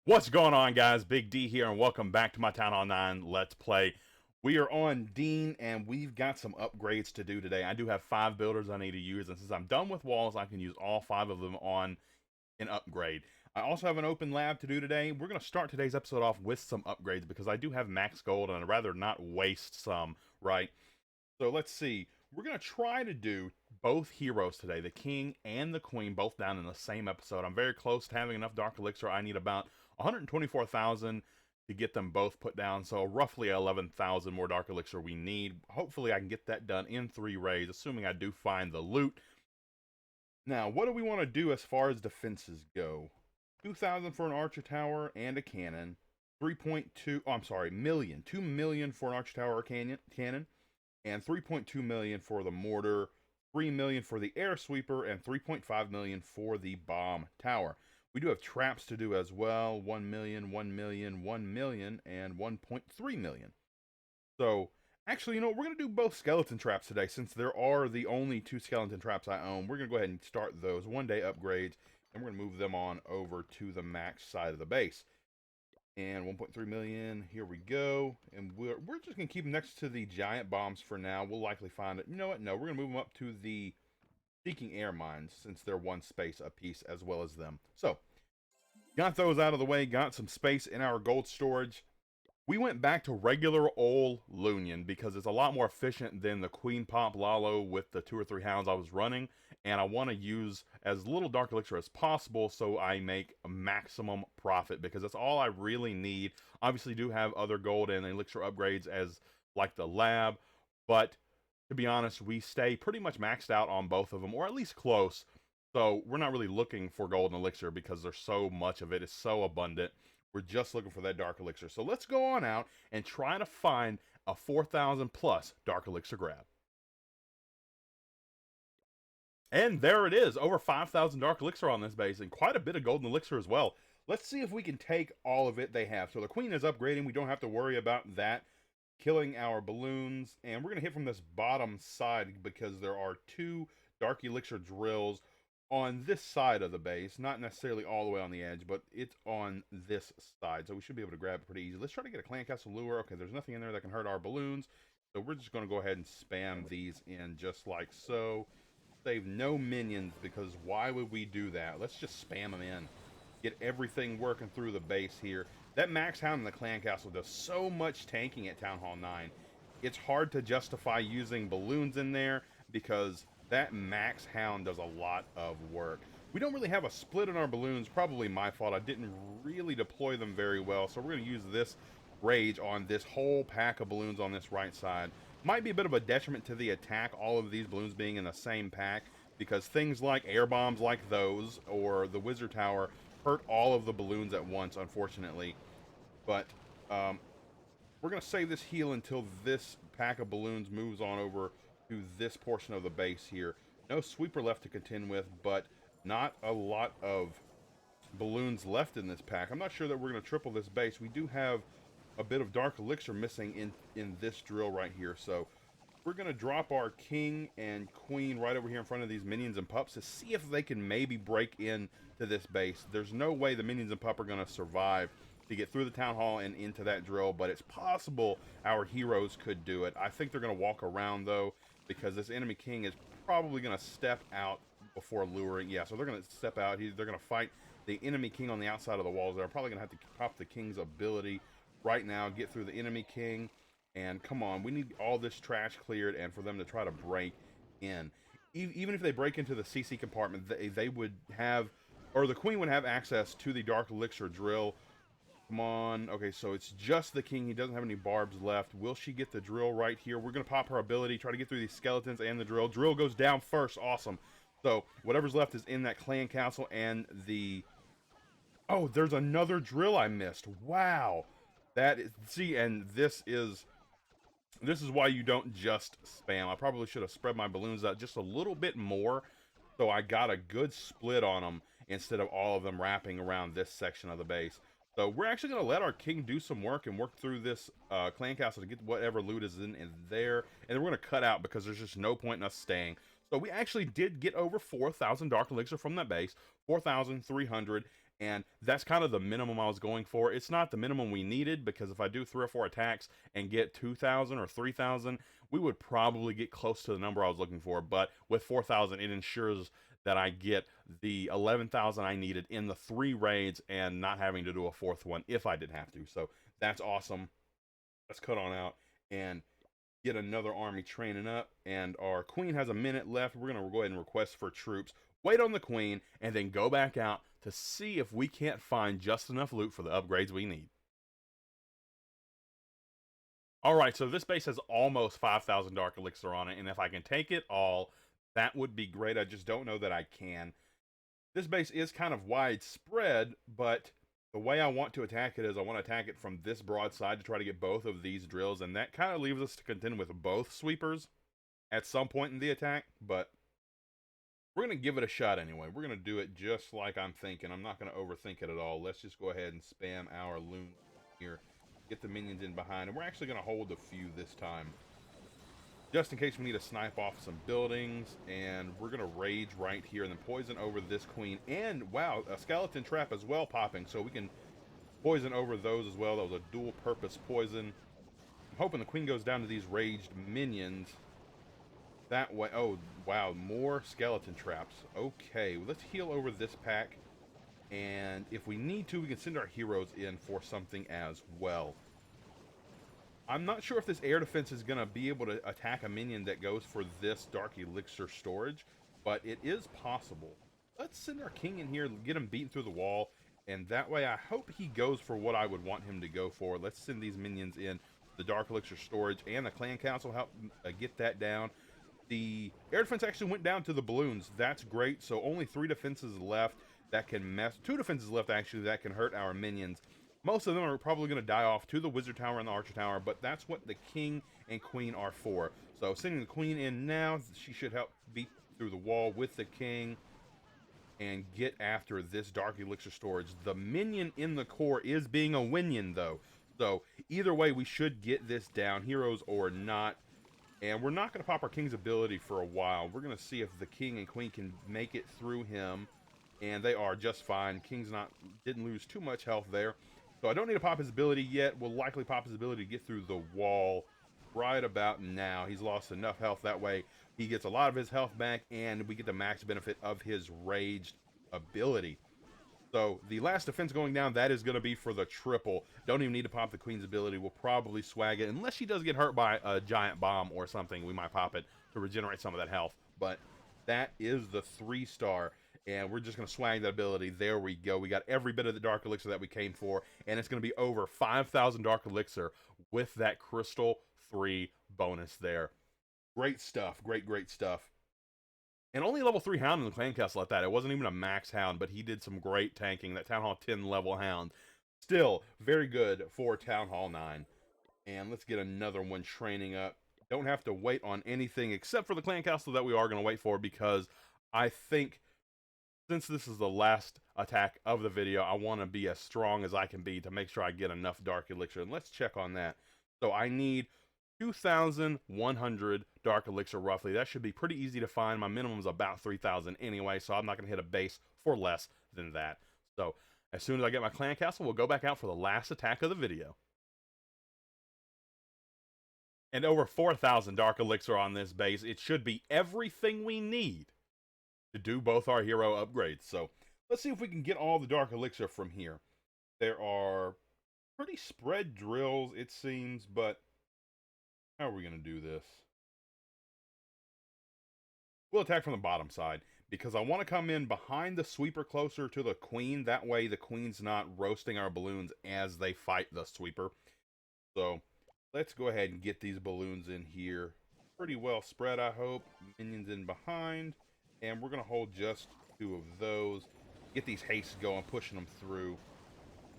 What's going on, guys? Big D here, and welcome back to my Town Hall 9 Let's Play. We are on Dean, and we've got some upgrades to do today. I do have 5 builders I need to use, and since I'm done with walls, I can use all 5 of them on an upgrade. I also have an open lab to do today. We're going to start today's episode off with some upgrades because I do have max gold, and I'd rather not waste some, right? So let's see. We're going to try to do both heroes today, the king and the queen, both down in the same episode. I'm very close to having enough dark elixir. I need about 124,000 to get them both put down, so roughly 11,000 more dark elixir we need. Hopefully I can get that done in 3 raids, assuming I do find the loot. Now, what do we want to do as far as defenses go? 2,000 for an archer tower and a cannon. 3.2, oh, I'm sorry, million. 2 million for an archer tower or cannon, and 3.2 million for the mortar, 3 million for the air sweeper, and 3.5 million for the bomb tower. We do have traps to do as well. 1 million, 1 million, 1 million, and 1.3 million. So, actually, we're going to do both skeleton traps today since there are the only 2 skeleton traps I own. We're going to go ahead and start those one-day upgrades, and we're going to move them on over to the max side of the base. And 1.3 million, here we go. And we're just going to keep them next to the giant bombs for now. We'll likely find it. You know what? No, we're going to move them up to the seeking air mines since they're 1 space a piece as well as them. So, got those out of the way, got some space in our gold storage. We went back to regular old Lunion because it's a lot more efficient than the Queen Pop Lalo with the 2 or 3 hounds I was running, and I want to use as little dark elixir as possible so I make a maximum profit because that's all I really need. Obviously do have other gold and elixir upgrades as like the lab, but to be honest, we stay pretty much maxed out on both of them, or at least close. So we're not really looking for gold and elixir because there's so much of it. It's so abundant. We're just looking for that dark elixir. So let's go on out and try to find a 4,000 plus dark elixir grab. And there it is, over 5,000 dark elixir on this base and quite a bit of golden elixir as well. Let's see if we can take all of it they have. So the queen is upgrading. We don't have to worry about that. Killing our balloons. And we're going to hit from this bottom side because there are 2 dark elixir drills on this side of the base, not necessarily all the way on the edge, but it's on this side, so we should be able to grab it pretty easy. Let's try to get a clan castle lure. Okay, there's nothing in there that can hurt our balloons, so we're just going to go ahead and spam these in just like so. Save no minions, because why would we do that? Let's just spam them in. Get everything working through the base here. That max hound in the clan castle does so much tanking at Town Hall 9. It's hard to justify using balloons in there because that max hound does a lot of work. We don't really have a split in our balloons. Probably my fault. I didn't really deploy them very well. So we're going to use this rage on this whole pack of balloons on this right side. Might be a bit of a detriment to the attack, all of these balloons being in the same pack, because things like air bombs like those or the wizard tower hurt all of the balloons at once, unfortunately. But we're going to save this heal until this pack of balloons moves on over to this portion of the base here. No sweeper left to contend with, but not a lot of balloons left in this pack. I'm not sure that we're going to triple this base. We do have a bit of dark elixir missing in this drill right here, so we're going to drop our king and queen right over here in front of these minions and pups to see if they can maybe break in to this base. There's no way the minions and pup are going to survive to get through the town hall and into that drill, but it's possible our heroes could do it. I think they're going to walk around, though, because this enemy king is probably going to step out before luring. Yeah, so they're going to step out. They're going to fight the enemy king on the outside of the walls. They're probably going to have to pop the king's ability right now, get through the enemy king. And come on, we need all this trash cleared and for them to try to break in. Even if they break into the CC compartment, they would have, or the queen would have access to the dark elixir drill. Come on. Okay, so it's just the king. He doesn't have any barbs left. Will she get the drill right here? We're going to pop her ability, try to get through these skeletons and the drill. Drill goes down first. Awesome. So whatever's left is in that clan castle and the... Oh, there's another drill I missed. Wow. That is... See, and this is why you don't just spam. I probably should have spread my balloons out just a little bit more so I got a good split on them instead of all of them wrapping around this section of the base. So we're actually going to let our king do some work and work through this clan castle to get whatever loot is in there. And then we're going to cut out because there's just no point in us staying. So we actually did get over 4,000 dark elixir from that base, 4,300. And that's kind of the minimum I was going for. It's not the minimum we needed, because if I do 3 or 4 attacks and get 2,000 or 3,000, we would probably get close to the number I was looking for. But with 4,000, it ensures that I get the 11,000 I needed in the 3 raids and not having to do a 4th one if I did have to. So that's awesome. Let's cut on out and get another army training up. And our queen has a minute left. We're going to go ahead and request for troops, wait on the queen, and then go back out to see if we can't find just enough loot for the upgrades we need. Alright, so this base has almost 5,000 Dark Elixir on it, and if I can take it all, that would be great. I just don't know that I can. This base is kind of widespread, but the way I want to attack it is I want to attack it from this broadside to try to get both of these drills, and that kind of leaves us to contend with both sweepers at some point in the attack, but we're going to give it a shot anyway. We're going to do it just like I'm thinking. I'm not going to overthink it at all. Let's just go ahead and spam our loons here. Get the minions in behind, and we're actually going to hold a few this time, just in case we need to snipe off some buildings. And we're going to rage right here and then poison over this queen. And wow, a skeleton trap as well popping, so we can poison over those as well. That was a dual purpose poison. I'm hoping the queen goes down to these raged minions that way. Oh wow, more skeleton traps. Okay, well, let's heal over this pack, and if we need to, we can send our heroes in for something as well. I'm not sure if this air defense is going to be able to attack a minion that goes for this Dark Elixir storage, but it is possible. Let's send our king in here, get him beaten through the wall, and that way I hope he goes for what I would want him to go for. Let's send these minions in, the Dark Elixir storage, and the Clan Council help get that down. The air defense actually went down to the balloons. That's great. So only 3 defenses left that can mess. 2 defenses left, actually, that can hurt our minions. Most of them are probably going to die off to the Wizard Tower and the Archer Tower, but that's what the King and Queen are for. So sending the Queen in now, she should help beat through the wall with the King and get after this Dark Elixir storage. The minion in the core is being a winion, though. So either way, we should get this down, heroes or not. And we're not going to pop our King's ability for a while. We're going to see if the King and Queen can make it through him. And they are just fine. King's didn't lose too much health there. So I don't need to pop his ability yet. We'll likely pop his ability to get through the wall right about now. He's lost enough health. That way he gets a lot of his health back, and we get the max benefit of his raged ability. So the last defense going down, that is going to be for the triple. Don't even need to pop the Queen's ability. We'll probably swag it. Unless she does get hurt by a giant bomb or something, we might pop it to regenerate some of that health. But that is the 3-star. And we're just going to swag that ability. There we go. We got every bit of the Dark Elixir that we came for. And it's going to be over 5,000 Dark Elixir with that Crystal 3 bonus there. Great stuff. Great, great stuff. And only level 3 Hound in the Clan Castle at that. It wasn't even a max Hound, but he did some great tanking. That Town Hall 10 level Hound. Still very good for Town Hall 9. And let's get another one training up. Don't have to wait on anything except for the Clan Castle that we are going to wait for, because I think since this is the last attack of the video, I want to be as strong as I can be to make sure I get enough Dark Elixir. And let's check on that. So I need 2,100 Dark Elixir roughly. That should be pretty easy to find. My minimum is about 3,000 anyway, so I'm not going to hit a base for less than that. So as soon as I get my Clan Castle, we'll go back out for the last attack of the video. And over 4,000 Dark Elixir on this base. It should be everything we need to do both our hero upgrades. So let's see if we can get all the Dark Elixir from here. There are pretty spread drills, it seems, but how are we going to do this? We'll attack from the bottom side, because I want to come in behind the sweeper closer to the Queen. That way the Queen's not roasting our balloons as they fight the sweeper. So let's go ahead and get these balloons in here. Pretty well spread, I hope. Minions in behind. And we're going to hold just 2 of those. Get these hastes going, pushing them through.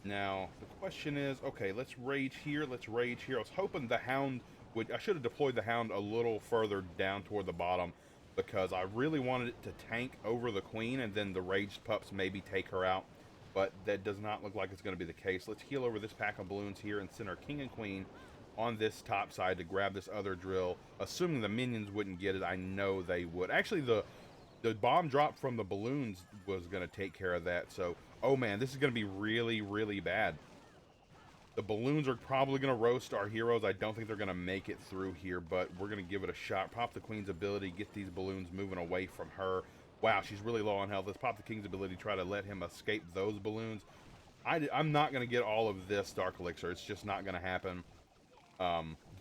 Now, the question is, okay, let's rage here. Let's rage here. I was hoping the Hound would... I should have deployed the Hound a little further down toward the bottom, because I really wanted it to tank over the Queen, and then the raged pups maybe take her out. But that does not look like it's going to be the case. Let's heal over this pack of balloons here and send our King and Queen on this top side to grab this other drill. Assuming the minions wouldn't get it, I know they would. Actually, the bomb drop from the balloons was going to take care of that, so Oh man, this is going to be really, really bad. The balloons are probably going to roast our heroes. I don't think they're going to make it through here, but we're going to give it a shot. Pop the queen's ability, get these balloons moving away from her. Wow, she's really low on health. Let's pop the king's ability, try to let him escape those balloons. I'm not going to get all of this Dark Elixir. It's just not going to happen.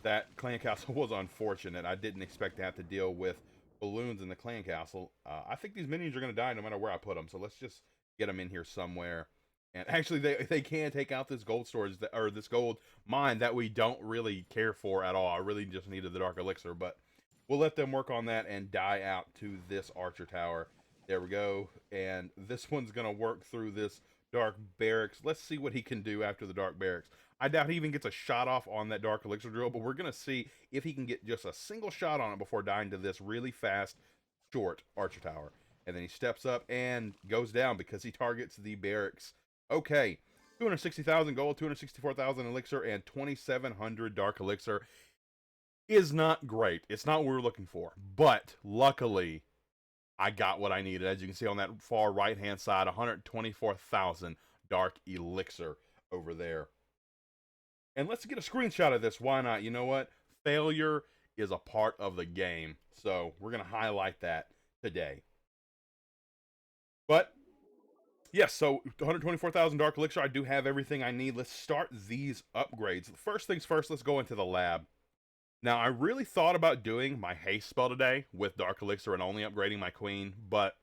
That clan castle was unfortunate. I didn't expect to have to deal with balloons in the clan castle. I think these minions are going to die no matter where I put them, so let's just get them in here somewhere. And actually, they can take out this gold storage, or this gold mine that we don't really care for at all. I really just needed the Dark Elixir, but we'll let them work on that and die out to this Archer Tower. There we go. And this one's going to work through this Dark Barracks. Let's see what he can do after the Dark Barracks. I doubt he even gets a shot off on that Dark Elixir drill, but we're going to see if he can get just a single shot on it before dying to this really fast, short Archer Tower. And then he steps up and goes down because he targets the barracks. Okay, 260,000 gold, 264,000 elixir, and 2,700 Dark Elixir is not great. It's not what we were looking for, but luckily, I got what I needed. As you can see on that far right-hand side, 124,000 Dark Elixir over there. And let's get a screenshot of this. Why not? You know what? Failure is a part of the game, so we're going to highlight that today. But yes, so 124,000 Dark Elixir, I do have everything I need. Let's start these upgrades. First things first, let's go into the lab. Now, I really thought about doing my haste spell today with Dark Elixir and only upgrading my queen, but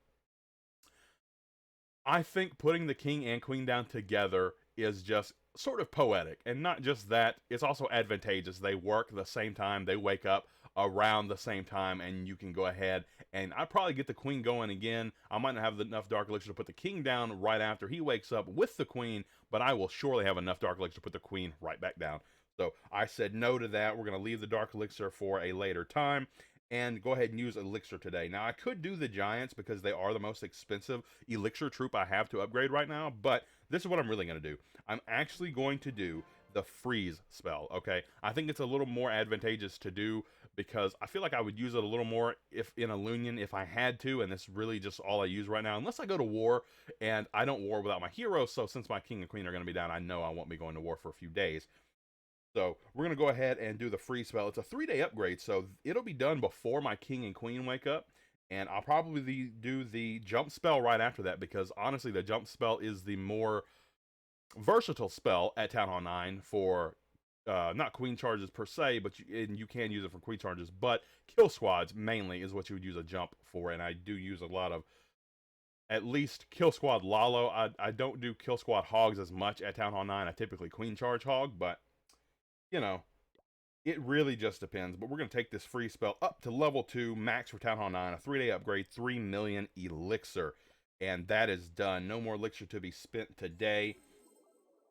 I think putting the king and queen down together is just sort of poetic. And not just that, it's also advantageous. They work the same time, they wake up around the same time, and you can go ahead and I'd probably get the queen going again. I might not have enough Dark Elixir to put the king down right after he wakes up with the queen, but I will surely have enough Dark Elixir to put the queen right back down. So I said no to that. We're going to leave the Dark Elixir for a later time and go ahead and use Elixir today. Now, I could do the Giants because they are the most expensive Elixir troop I have to upgrade right now, but this is what I'm really going to do. I'm actually going to do the freeze spell, okay? I think it's a little more advantageous to do because I feel like I would use it a little more if in a Lunion if I had to, and it's really just all I use right now, unless I go to war, and I don't war without my heroes, so since my king and queen are going to be down, I know I won't be going to war for a few days. So we're going to go ahead and do the freeze spell. It's a 3-day upgrade, so it'll be done before my king and queen wake up, and I'll probably do the jump spell right after that because honestly the jump spell is the more versatile spell at Town Hall 9 for not queen charges per se, but you can use it for queen charges, but kill squads mainly is what you would use a jump for, and I do use a lot of at least kill squad Lalo. I don't do kill squad hogs as much at Town Hall 9. I typically queen charge hog, but you know, it really just depends. But we're going to take this free spell up to level 2, max for Town Hall 9, a 3-day upgrade, 3 million elixir. And that is done. No more elixir to be spent today.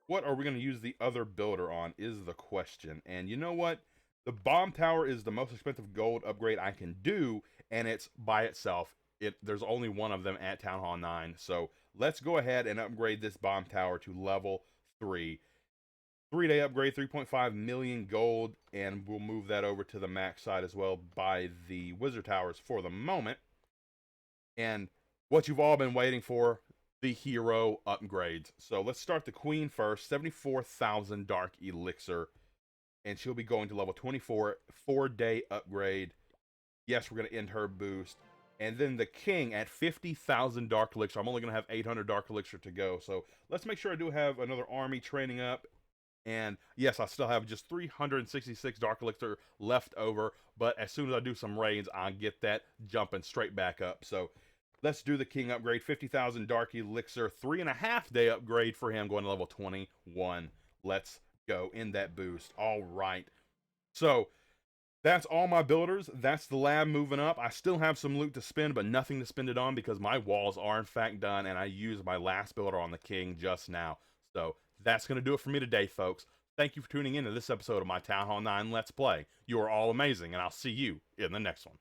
What are we going to use the other builder on is the question. And you know what? The bomb tower is the most expensive gold upgrade I can do, and it's by itself. There's only one of them at Town Hall 9. So let's go ahead and upgrade this bomb tower to level 3. 3-day upgrade, 3.5 million gold, and we'll move that over to the max side as well by the wizard towers for the moment. And what you've all been waiting for, the hero upgrades. So let's start the queen first, 74,000 dark elixir, and she'll be going to level 24, 4-day upgrade. Yes, we're going to end her boost. And then the king at 50,000 dark elixir. I'm only going to have 800 dark elixir to go. So let's make sure I do have another army training up. And yes, I still have just 366 Dark Elixir left over, but as soon as I do some raids, I get that jumping straight back up. So let's do the King upgrade, 50,000 Dark Elixir, 3.5-day upgrade for him going to level 21. Let's go in that boost. All right. So that's all my builders. That's the lab moving up. I still have some loot to spend, but nothing to spend it on because my walls are in fact done, and I used my last builder on the King just now. So that's going to do it for me today, folks. Thank you for tuning in to this episode of my Town Hall 9 Let's Play. You are all amazing, and I'll see you in the next one.